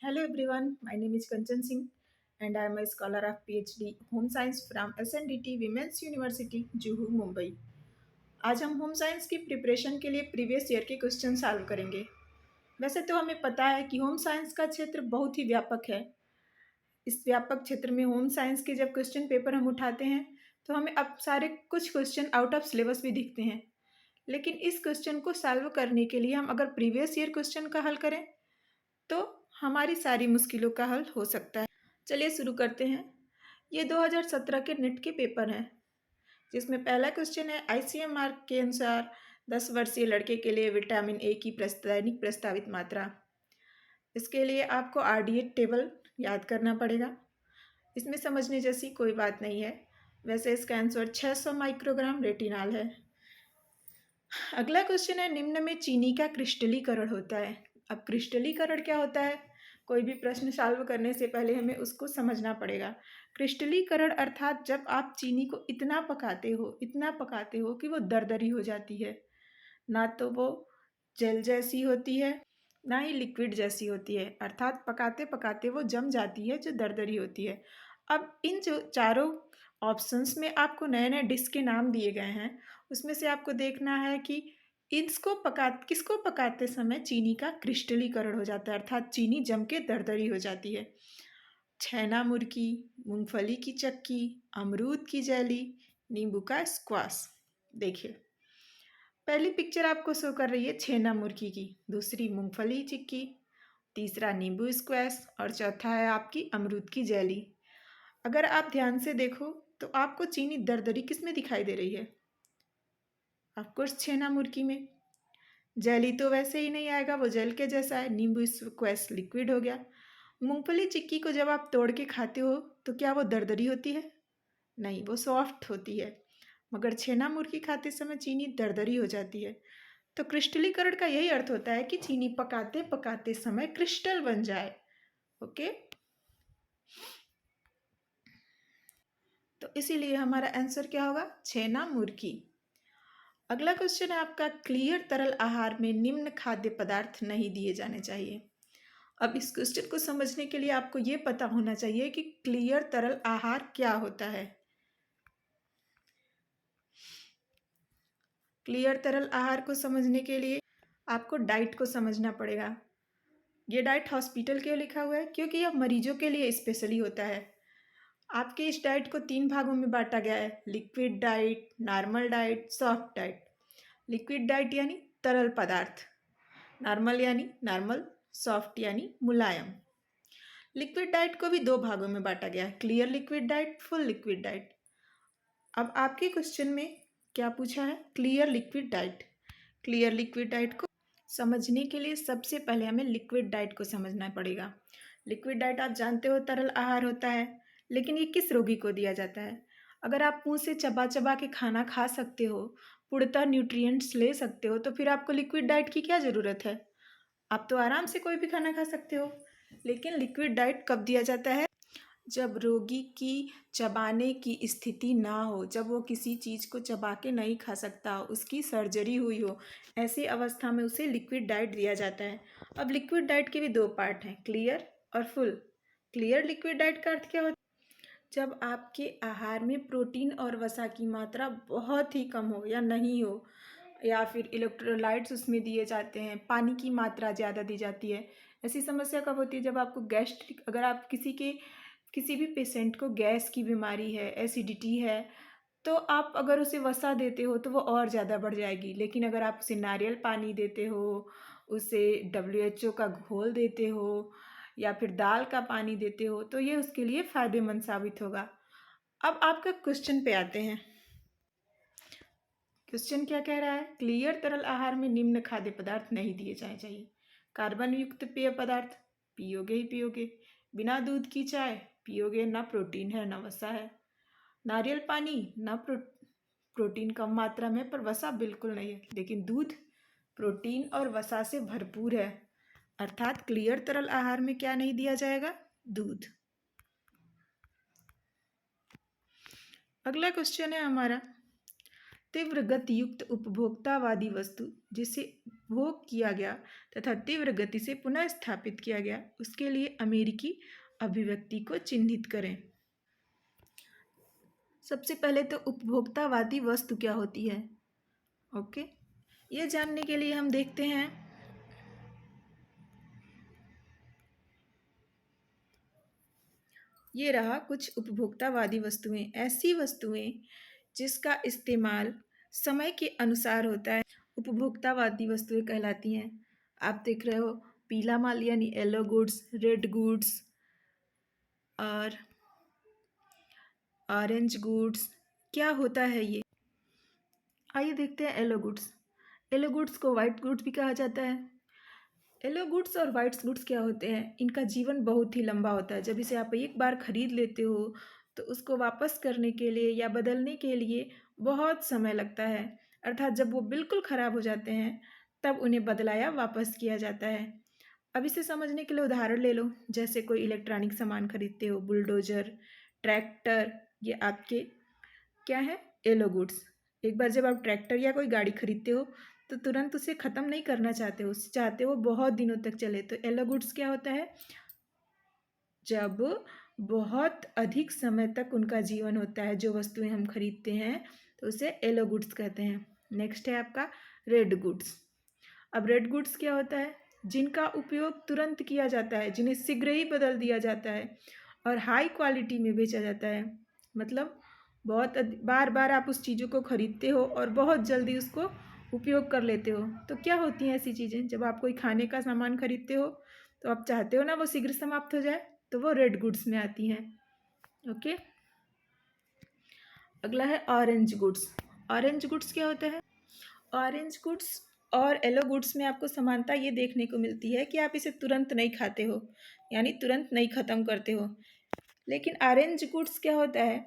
Hello everyone, my name is Kanchan Singh and I am a scholar of PhD Home Science from SNDT Women's University, Juhu Mumbai. आज हम home science की preparation के लिए previous year के question solve करेंगे। वैसे तो हमें पता है कि होम साइंस का क्षेत्र बहुत ही व्यापक है। इस व्यापक क्षेत्र में होम साइंस के जब क्वेश्चन पेपर हम उठाते हैं तो हमें अब सारे कुछ क्वेश्चन आउट ऑफ सिलेबस भी दिखते हैं। लेकिन इस क्वेश्चन को सॉल्व करने के लिए हम अगर प्रीवियस ईयर क्वेश्चन का हल करें तो हमारी सारी मुश्किलों का हल हो सकता है। चलिए शुरू करते हैं। ये 2017 के नेट के पेपर हैं, जिसमें पहला क्वेश्चन है ICMR के अनुसार 10 वर्षीय लड़के के लिए विटामिन ए की दैनिक प्रस्तावित मात्रा। इसके लिए आपको RDA टेबल याद करना पड़ेगा। इसमें समझने जैसी कोई बात नहीं है। वैसे इसका आंसर 600 माइक्रोग्राम रेटिनॉल है। अगला क्वेश्चन है निम्न में चीनी का क्रिस्टलीकरण होता है। अब क्रिस्टलीकरण क्या होता है? कोई भी प्रश्न सॉल्व करने से पहले हमें उसको समझना पड़ेगा। क्रिस्टलीकरण अर्थात जब आप चीनी को इतना पकाते हो कि वो दरदरी हो जाती है। ना तो वो जेल जैसी होती है, ना ही लिक्विड जैसी होती है, अर्थात पकाते पकाते वो जम जाती है, जो दरदरी होती है। अब इन जो चारों ऑप्शंस में आपको नए नए डिश के नाम दिए गए हैं, उसमें से आपको देखना है कि किसको पकाते समय चीनी का क्रिस्टलीकरण हो जाता है, अर्थात चीनी जम के दरदरी हो जाती है। छैना मुर्की, मूंगफली की चक्की, अमरूद की जेली, नींबू का स्क्वाश। देखिए, पहली पिक्चर आपको शो कर रही है छेना मुर्की की, दूसरी मूंगफली चिक्की, तीसरा नींबू स्क्वैश और चौथा है आपकी अमरूद की जेली। अगर आप ध्यान से देखो तो आपको चीनी दरदरी किस में दिखाई दे रही है? ऑफकोर्स छेना मुर्की में। जेली तो वैसे ही नहीं आएगा, वो जेल के जैसा है। नींबू स्क्वैश लिक्विड हो गया। मूंगफली चिक्की को जब आप तोड़ के खाते हो तो क्या वो दरदरी होती है? नहीं, वो सॉफ्ट होती है। मगर छेना मुर्गी खाते समय चीनी दरदरी हो जाती है। तो क्रिस्टलीकरण का यही अर्थ होता है कि चीनी पकाते पकाते समय क्रिस्टल बन जाए। ओके, तो इसीलिए हमारा आंसर क्या होगा? छेना मुर्गी। अगला क्वेश्चन है आपका, क्लियर तरल आहार में निम्न खाद्य पदार्थ नहीं दिए जाने चाहिए। अब इस क्वेश्चन को समझने के लिए आपको ये पता होना चाहिए कि क्लियर तरल आहार क्या होता है। क्लियर तरल आहार को समझने के लिए आपको डाइट को समझना पड़ेगा। ये डाइट हॉस्पिटल क्यों लिखा हुआ है? क्योंकि यह मरीजों के लिए स्पेशली होता है। आपके इस डाइट को 3 भागों में बांटा गया है: liquid diet, normal diet, soft diet. Liquid diet यानी तरल पदार्थ, नॉर्मल यानी नॉर्मल, सॉफ्ट यानी मुलायम। लिक्विड डाइट को भी 2 भागों में बांटा गया है: clear liquid diet, full liquid diet. अब आपके क्वेश्चन में क्या पूछा है? Clear liquid diet. Clear liquid diet को समझने के लिए सबसे पहले हमें लिक्विड डाइट को समझना पड़ेगा। लिक्विड डाइट आप जानते हो तरल आहार होता है, लेकिन ये किस रोगी को दिया जाता है? अगर आप मुंह से चबा चबा के खाना खा सकते हो, पूर्णतः न्यूट्रिएंट्स ले सकते हो, तो फिर आपको लिक्विड डाइट की क्या ज़रूरत है? आप तो आराम से कोई भी खाना खा सकते हो। लेकिन लिक्विड डाइट कब दिया जाता है? जब रोगी की चबाने की स्थिति ना हो, जब वो किसी चीज़ को चबा के नहीं खा सकता, उसकी सर्जरी हुई हो, ऐसी अवस्था में उसे लिक्विड डाइट दिया जाता है। अब लिक्विड डाइट के भी 2 पार्ट हैं, क्लियर और फुल। क्लियर लिक्विड डाइट का अर्थ क्या होता है? जब आपके आहार में प्रोटीन और वसा की मात्रा बहुत ही कम हो या नहीं हो, या फिर इलेक्ट्रोलाइट्स उसमें दिए जाते हैं, पानी की मात्रा ज़्यादा दी जाती है। ऐसी समस्या कब होती है? जब आपको गैस्ट्रिक, अगर आप किसी भी पेशेंट को गैस की बीमारी है, एसिडिटी है, तो आप अगर उसे वसा देते हो तो वो और ज़्यादा बढ़ जाएगी। लेकिन अगर आप उसे नारियल पानी देते हो, उसे WHO का घोल देते हो, या फिर दाल का पानी देते हो, तो ये उसके लिए फ़ायदेमंद साबित होगा। अब आपका क्वेश्चन पे आते हैं। क्वेश्चन क्या कह रहा है? क्लियर तरल आहार में निम्न खाद्य पदार्थ नहीं दिए जाने चाहिए। कार्बन युक्त पेय पदार्थ पियोगे ही पियोगे, बिना दूध की चाय पियोगे, ना प्रोटीन है ना वसा है। नारियल पानी ना प्रोटीन कम मात्रा में, पर वसा बिल्कुल नहीं है। लेकिन दूध प्रोटीन और वसा से भरपूर है, अर्थात क्लियर तरल आहार में क्या नहीं दिया जाएगा? दूध। अगला क्वेश्चन है हमारा, तीव्र गति युक्त उपभोक्तावादी वस्तु जिसे भोग किया गया तथा तीव्र गति से पुनः स्थापित किया गया, उसके लिए अमेरिकी अभिव्यक्ति को चिन्हित करें। सबसे पहले तो उपभोक्तावादी वस्तु क्या होती है, ओके। ये जानने के लिए हम देखते हैं ये रहा कुछ उपभोक्तावादी वस्तुएं, ऐसी वस्तुएं जिसका इस्तेमाल समय के अनुसार होता है, उपभोक्तावादी वस्तुएं कहलाती हैं। आप देख रहे हो पीला माल यानी येलो गुड्स, रेड गुड्स और ऑरेंज गुड्स। क्या होता है ये, आइए देखते हैं। येलो गुड्स, येलो गुड्स को वाइट गुड्स भी कहा जाता है। येलो गुड्स और वाइट गुड्स क्या होते हैं, इनका जीवन बहुत ही लंबा होता है। जब इसे आप एक बार खरीद लेते हो तो उसको वापस करने के लिए या बदलने के लिए बहुत समय लगता है, अर्थात जब वो बिल्कुल ख़राब हो जाते हैं तब उन्हें बदला या वापस किया जाता है। अब इसे समझने के लिए उदाहरण ले लो, जैसे कोई इलेक्ट्रॉनिक सामान खरीदते हो, बुलडोजर, ट्रैक्टर, ये आपके क्या है, येलो गुड्स। एक बार जब आप ट्रैक्टर या कोई गाड़ी खरीदते हो तो तुरंत उसे ख़त्म नहीं करना चाहते हो, चाहते हो बहुत दिनों तक चले। तो येलो गुड्स क्या होता है, जब बहुत अधिक समय तक उनका जीवन होता है, जो वस्तुएं हम खरीदते हैं, तो उसे येलो गुड्स कहते हैं। नेक्स्ट है आपका रेड गुड्स। अब रेड गुड्स क्या होता है, जिनका उपयोग तुरंत किया जाता है, जिन्हें शीघ्र ही बदल दिया जाता है और हाई क्वालिटी में बेचा जाता है। मतलब बहुत बार बार आप उस चीज़ों को खरीदते हो और बहुत जल्दी उसको उपयोग कर लेते हो। तो क्या होती हैं ऐसी चीज़ें, जब आप कोई खाने का सामान खरीदते हो तो आप चाहते हो ना वो शीघ्र समाप्त हो जाए, तो वो रेड गुड्स में आती हैं, ओके। अगला है ऑरेंज गुड्स। ऑरेंज गुड्स क्या होता है, ऑरेंज गुड्स और येलो गुड्स में आपको समानता ये देखने को मिलती है कि आप इसे तुरंत नहीं खाते हो, यानी तुरंत नहीं ख़त्म करते हो। लेकिन ऑरेंज गुड्स क्या होता है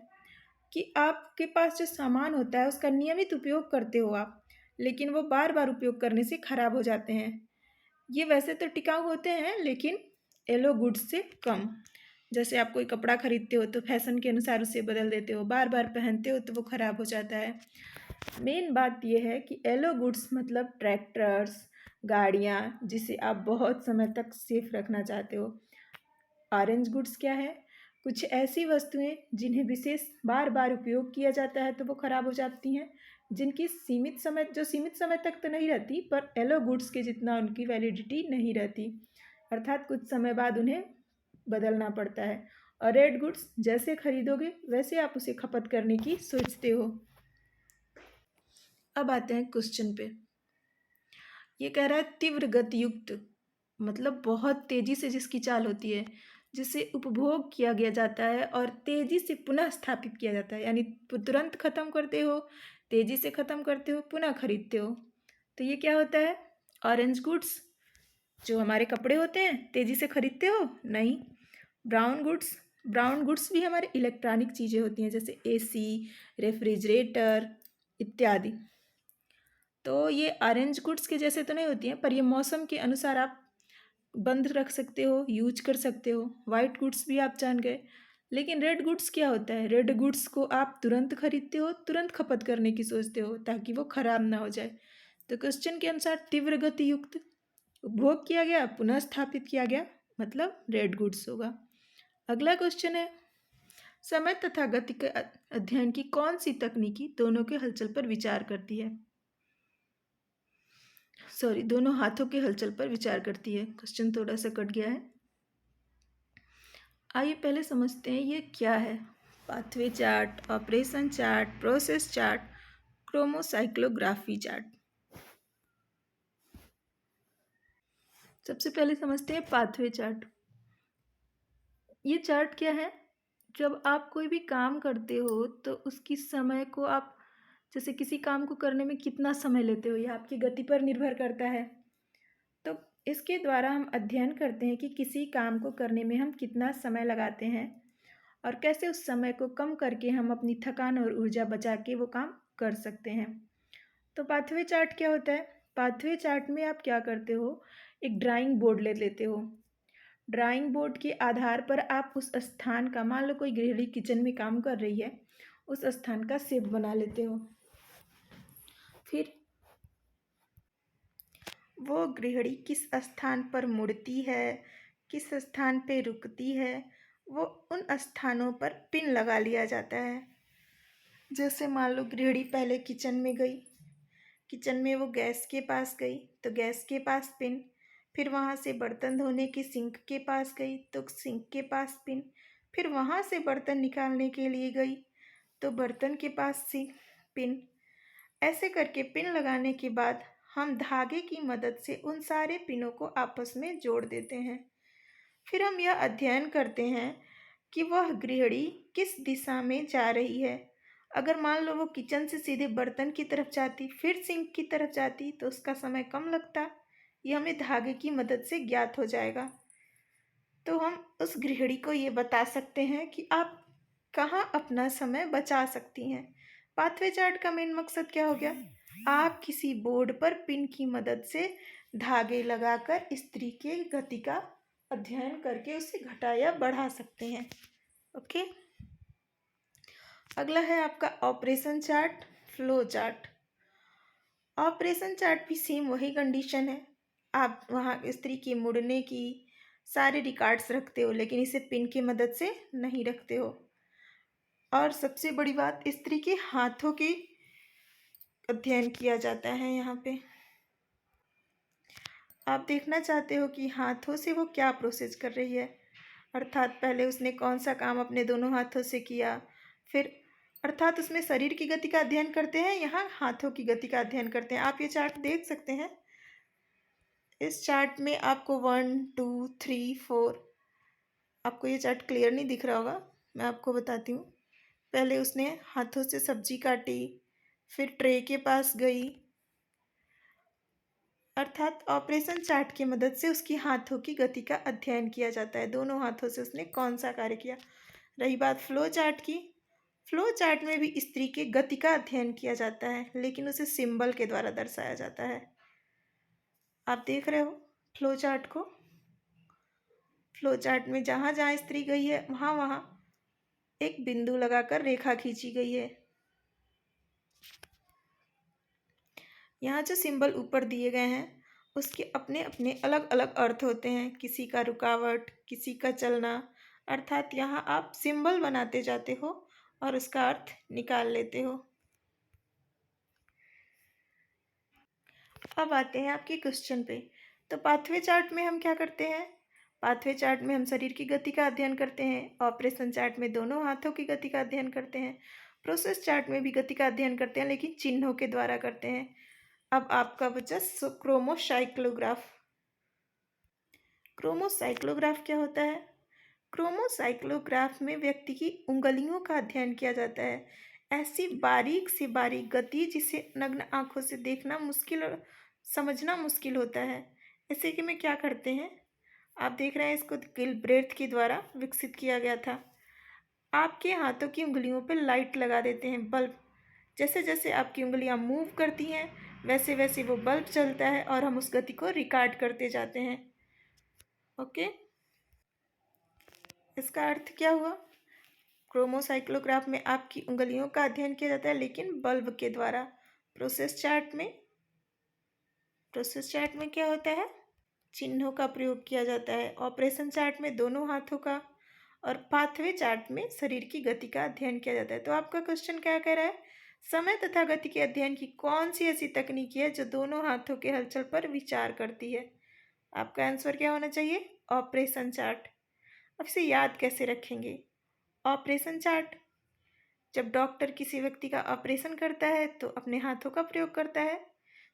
कि आपके पास जो सामान होता है उसका नियमित उपयोग करते हो आप, लेकिन वो बार बार उपयोग करने से ख़राब हो जाते हैं। ये वैसे तो टिकाऊ होते हैं लेकिन येलो गुड्स से कम। जैसे आप कोई कपड़ा खरीदते हो तो फैशन के अनुसार उसे बदल देते हो, बार बार पहनते हो तो वो ख़राब हो जाता है। मेन बात यह है कि येलो गुड्स मतलब ट्रैक्टर्स, गाड़ियाँ, जिसे आप बहुत समय तक सेफ रखना चाहते हो। ऑरेंज गुड्स क्या है, कुछ ऐसी वस्तुएं जिन्हें विशेष बार बार उपयोग किया जाता है तो वो ख़राब हो जाती हैं, जिनकी सीमित समय तक तो नहीं रहती, पर येलो गुड्स के जितना उनकी वैलिडिटी नहीं रहती, अर्थात कुछ समय बाद उन्हें बदलना पड़ता है। और रेड गुड्स जैसे खरीदोगे वैसे आप उसे खपत करने की सोचते हो। अब आते हैं क्वेश्चन पे। ये कह रहा है तीव्र गति युक्त, मतलब बहुत तेज़ी से जिसकी चाल होती है, जिसे उपभोग किया गया जाता है और तेज़ी से पुनः स्थापित किया जाता है, यानी तुरंत ख़त्म करते हो, तेज़ी से ख़त्म करते हो, पुनः खरीदते हो। तो ये क्या होता है, ऑरेंज गुड्स। जो हमारे कपड़े होते हैं तेज़ी से खरीदते हो, नहीं। ब्राउन गुड्स, ब्राउन गुड्स भी हमारे इलेक्ट्रॉनिक चीज़ें होती हैं, जैसे एसी, रेफ्रिजरेटर इत्यादि। तो ये ऑरेंज गुड्स के जैसे तो नहीं होती हैं, पर ये मौसम के अनुसार आप बंद रख सकते हो, यूज कर सकते हो। वाइट गुड्स भी आप जान गए। लेकिन रेड गुड्स क्या होता है, रेड गुड्स को आप तुरंत खरीदते हो, तुरंत खपत करने की सोचते हो ताकि वो खराब ना हो जाए। तो क्वेश्चन के अनुसार तीव्र गति युक्त, उपभोग किया गया, पुनः स्थापित किया गया, मतलब रेड गुड्स होगा। अगला क्वेश्चन है, समय तथा गति के अध्ययन की कौन सी तकनीकी दोनों के हलचल पर विचार करती है, दोनों हाथों के हलचल पर विचार करती है। क्वेश्चन थोड़ा सा कट गया है। आइए पहले समझते हैं ये क्या है। Pathway chart, operation chart, process chart, chromocyclography chart. सबसे पहले समझते हैं पाथवे चार्ट। ये चार्ट क्या है, जब आप कोई भी काम करते हो तो उसकी समय को आप, जैसे किसी काम को करने में कितना समय लेते हो, यह आपकी गति पर निर्भर करता है। तो इसके द्वारा हम अध्ययन करते हैं कि किसी काम को करने में हम कितना समय लगाते हैं और कैसे उस समय को कम करके हम अपनी थकान और ऊर्जा बचा के वो काम कर सकते हैं। तो पाथवे चार्ट क्या होता है, पाथवे चार्ट में आप क्या करते हो, एक ड्राइंग बोर्ड ले लेते हो। ड्राइंग बोर्ड के आधार पर आप उस स्थान का, मान लो कोई गृहिणी किचन में काम कर रही है, उस स्थान का शेप बना लेते हो। फिर वो गृहिणी किस स्थान पर मुड़ती है, किस स्थान पे रुकती है, वो उन स्थानों पर पिन लगा लिया जाता है। जैसे मान लो गृहिणी पहले किचन में गई, किचन में वो गैस के पास गई तो गैस के पास पिन, फिर वहाँ से बर्तन धोने की सिंक के पास गई तो सिंक के पास पिन, फिर वहाँ से बर्तन निकालने के लिए गई तो बर्तन के पास सी पिन। ऐसे करके पिन लगाने के बाद हम धागे की मदद से उन सारे पिनों को आपस में जोड़ देते हैं। फिर हम यह अध्ययन करते हैं कि वह गृहिणी किस दिशा में जा रही है। अगर मान लो वो किचन से सीधे बर्तन की तरफ जाती फिर सिंक की तरफ जाती तो उसका समय कम लगता। यह हमें धागे की मदद से ज्ञात हो जाएगा। तो हम उस गृहिणी को ये बता सकते हैं कि आप कहाँ अपना समय बचा सकती हैं। पाथवे चार्ट का मेन मकसद क्या हो गया? आप किसी बोर्ड पर पिन की मदद से धागे लगाकर स्त्री के गति का अध्ययन करके उसे घटा या बढ़ा सकते हैं। ओके, अगला है आपका operation chart, flow chart. Operation chart भी सेम वही कंडीशन है। आप वहाँ स्त्री के मुड़ने की सारे रिकॉर्ड्स रखते हो, लेकिन इसे पिन की मदद से नहीं रखते हो। और सबसे बड़ी बात, स्त्री के हाथों के अध्ययन किया जाता है। यहाँ पे आप देखना चाहते हो कि हाथों से वो क्या प्रोसेस कर रही है, अर्थात पहले उसने कौन सा काम अपने दोनों हाथों से किया, फिर अर्थात उसमें शरीर की गति का अध्ययन करते हैं, यहाँ हाथों की गति का अध्ययन करते हैं। आप ये चार्ट देख सकते हैं। इस चार्ट में आपको 1 2 3 4, आपको ये चार्ट क्लियर नहीं दिख रहा होगा, मैं आपको बताती हूँ। पहले उसने हाथों से सब्जी काटी, फिर ट्रे के पास गई, अर्थात ऑपरेशन चार्ट की मदद से उसकी हाथों की गति का अध्ययन किया जाता है। दोनों हाथों से उसने कौन सा कार्य किया। रही बात फ्लो चार्ट की, फ्लो चार्ट में भी स्त्री के गति का अध्ययन किया जाता है, लेकिन उसे सिंबल के द्वारा दर्शाया जाता है। आप देख रहे हो फ्लो चार्ट को। फ्लो चार्ट में जहाँ जहाँ स्त्री गई है वहाँ वहाँ एक बिंदु लगाकर रेखा खींची गई है। यहाँ जो सिंबल ऊपर दिए गए हैं उसके अपने अपने अलग अलग अर्थ होते हैं। किसी का रुकावट, किसी का चलना, अर्थात यहाँ आप सिंबल बनाते जाते हो और उसका अर्थ निकाल लेते हो। अब आते हैं आपके क्वेश्चन पे। तो पाथवे चार्ट में हम क्या करते हैं? पाथवे चार्ट में हम शरीर की गति का अध्ययन करते हैं। ऑपरेशन चार्ट में दोनों हाथों की गति का अध्ययन करते हैं। प्रोसेस चार्ट में भी गति का अध्ययन करते हैं, लेकिन चिन्हों के द्वारा करते हैं। अब आपका बचा क्रोमोसाइक्लोग्राफ। क्रोमोसाइक्लोग्राफ क्या होता है? क्रोमोसाइक्लोग्राफ में व्यक्ति की उंगलियों का अध्ययन किया जाता है। ऐसी बारीक से बारीक गति जिसे नग्न आंखों से देखना मुश्किल और समझना मुश्किल होता है। ऐसे कि में क्या करते हैं, आप देख रहे हैं इसको गिलब्रेथ के द्वारा विकसित किया गया था। आपके हाथों की उंगलियों पर लाइट लगा देते हैं, बल्ब। जैसे जैसे आपकी उंगलियां मूव करती हैं वैसे वैसे वो बल्ब चलता है और हम उस गति को रिकॉर्ड करते जाते हैं। ओके, इसका अर्थ क्या हुआ? क्रोमोसाइक्लोग्राफ में आपकी उंगलियों का अध्ययन किया जाता है, लेकिन बल्ब के द्वारा। प्रोसेस चार्ट में क्या होता है? चिन्हों का प्रयोग किया जाता है। ऑपरेशन चार्ट में दोनों हाथों का, और पाथवे चार्ट में शरीर की गति का अध्ययन किया जाता है। तो आपका क्वेश्चन क्या कह रहा है? समय तथा गति के अध्ययन की कौन सी ऐसी तकनीक है जो दोनों हाथों के हलचल पर विचार करती है? आपका आंसर क्या होना चाहिए? Operation chart. अब इसे याद कैसे रखेंगे? ऑपरेशन चार्ट, जब डॉक्टर किसी व्यक्ति का ऑपरेशन करता है तो अपने हाथों का प्रयोग करता है।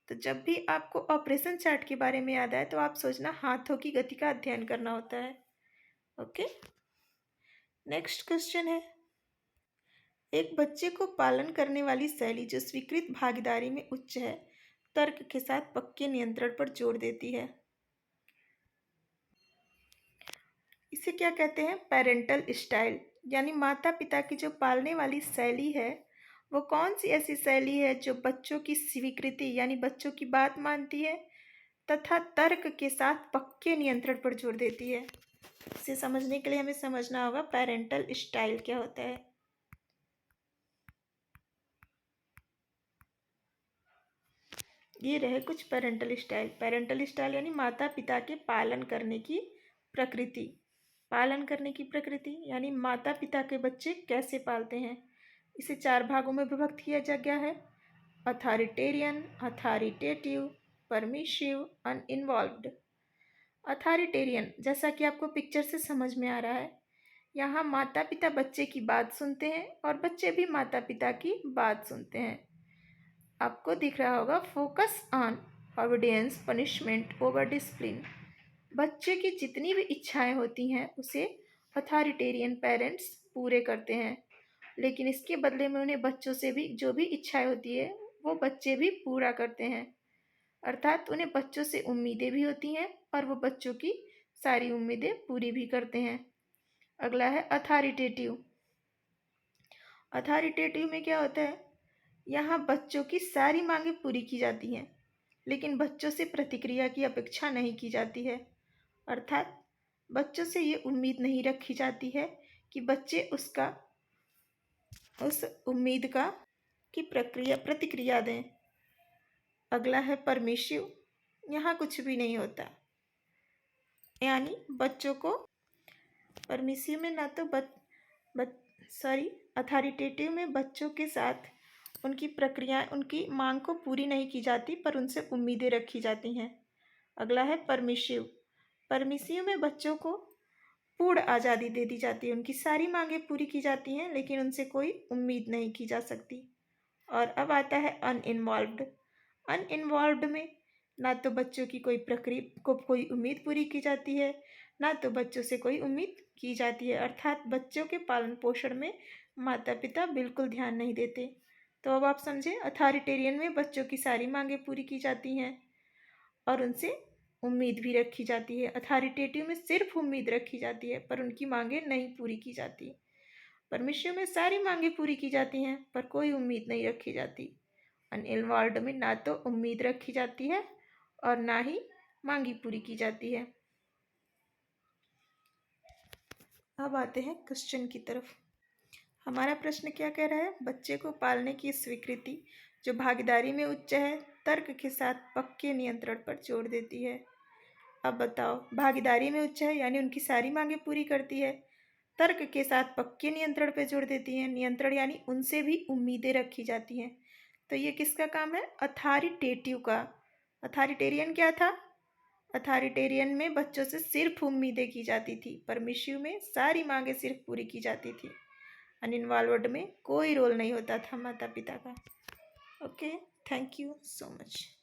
तो जब भी आपको ऑपरेशन चार्ट के बारे में याद आए तो आप सोचना हाथों की गति का अध्ययन करना होता है। ओके, नेक्स्ट क्वेश्चन है, एक बच्चे को पालन करने वाली शैली जो स्वीकृत भागीदारी में उच्च है, तर्क के साथ पक्के नियंत्रण पर जोर देती है, इसे क्या कहते हैं? Parental style. यानी माता पिता की जो पालने वाली शैली है वो कौन सी ऐसी शैली है जो बच्चों की स्वीकृति यानी बच्चों की बात मानती है तथा तर्क के साथ पक्के नियंत्रण पर जोर देती है। इसे समझने के लिए हमें समझना होगा पेरेंटल स्टाइल क्या होता है। ये रहे कुछ पेरेंटल स्टाइल। पेरेंटल स्टाइल यानी माता पिता के पालन करने की प्रकृति। पालन करने की प्रकृति यानी माता पिता के बच्चे कैसे पालते हैं। इसे 4 भागों में विभक्त किया जा गया है: अथॉरिटेरियन, अथॉरिटेटिव, परमिशिव, अनइन्वॉल्व्ड। अथॉरिटेरियन, जैसा कि आपको पिक्चर से समझ में आ रहा है, यहाँ माता पिता बच्चे की बात सुनते हैं और बच्चे भी माता पिता की बात सुनते हैं। आपको दिख रहा होगा focus on obedience punishment over discipline. बच्चे की जितनी भी इच्छाएं होती हैं उसे अथॉरिटेरियन पेरेंट्स पूरे करते हैं, लेकिन इसके बदले में उन्हें बच्चों से भी जो भी इच्छाएं होती है वो बच्चे भी पूरा करते हैं। अर्थात उन्हें बच्चों से उम्मीदें भी होती हैं और वो बच्चों की सारी उम्मीदें पूरी भी करते हैं। अगला है अथॉरिटेटिव। अथॉरिटेटिव में क्या होता है, यहाँ बच्चों की सारी मांगें पूरी की जाती हैं, लेकिन बच्चों से प्रतिक्रिया की अपेक्षा नहीं की जाती है। अर्थात बच्चों से ये उम्मीद नहीं रखी जाती है कि बच्चे उस उम्मीद की प्रतिक्रिया दें। अगला है परमिशिव। यहाँ कुछ भी नहीं होता, यानी बच्चों को परमिशिव में ना तो अथॉरिटेटिव में बच्चों के साथ उनकी मांग को पूरी नहीं की जाती, पर उनसे उम्मीदें रखी जाती हैं। अगला है परमिशिव। परमिशिव में बच्चों को पूर्ण आज़ादी दे दी जाती है, उनकी सारी मांगें पूरी की जाती हैं, लेकिन उनसे कोई उम्मीद नहीं की जा सकती। और अब आता है अनइन्वॉल्व्ड। अनइन्वॉल्व्ड में ना तो बच्चों की कोई उम्मीद पूरी की जाती है, ना तो बच्चों से कोई उम्मीद की जाती है। अर्थात बच्चों के पालन पोषण में माता पिता बिल्कुल ध्यान नहीं देते। तो अब आप समझे, अथॉरिटेरियन में बच्चों की सारी मांगें पूरी की जाती हैं और उनसे उम्मीद भी रखी जाती है। अथॉरिटेटिव में सिर्फ उम्मीद रखी जाती है पर उनकी मांगें नहीं पूरी की जाती। परमिशिव में सारी मांगें पूरी की जाती हैं पर कोई उम्मीद नहीं रखी जाती। अनइन्वॉल्व्ड में ना तो उम्मीद रखी जाती है और ना ही मांगी पूरी की जाती है। अब आते हैं क्वेश्चन की तरफ। हमारा प्रश्न क्या कह रहा है, बच्चे को पालने की स्वीकृति जो भागीदारी में उच्च है, तर्क के साथ पक्के नियंत्रण पर जोर देती है। अब बताओ, भागीदारी में उच्च है यानी उनकी सारी मांगें पूरी करती है, तर्क के साथ पक्के नियंत्रण पर जोर देती है, नियंत्रण यानी उनसे भी उम्मीदें रखी जाती हैं। तो ये किसका काम है, अथॉरिटेटिव का। अथॉरिटेरियन क्या था, अथॉरिटेरियन में बच्चों से सिर्फ उम्मीदें की जाती थी, परमिशिव में सारी मांगें सिर्फ पूरी की जाती थी, अनइन्वॉल्व्ड में कोई रोल नहीं होता था माता पिता का। Okay, thank you so much.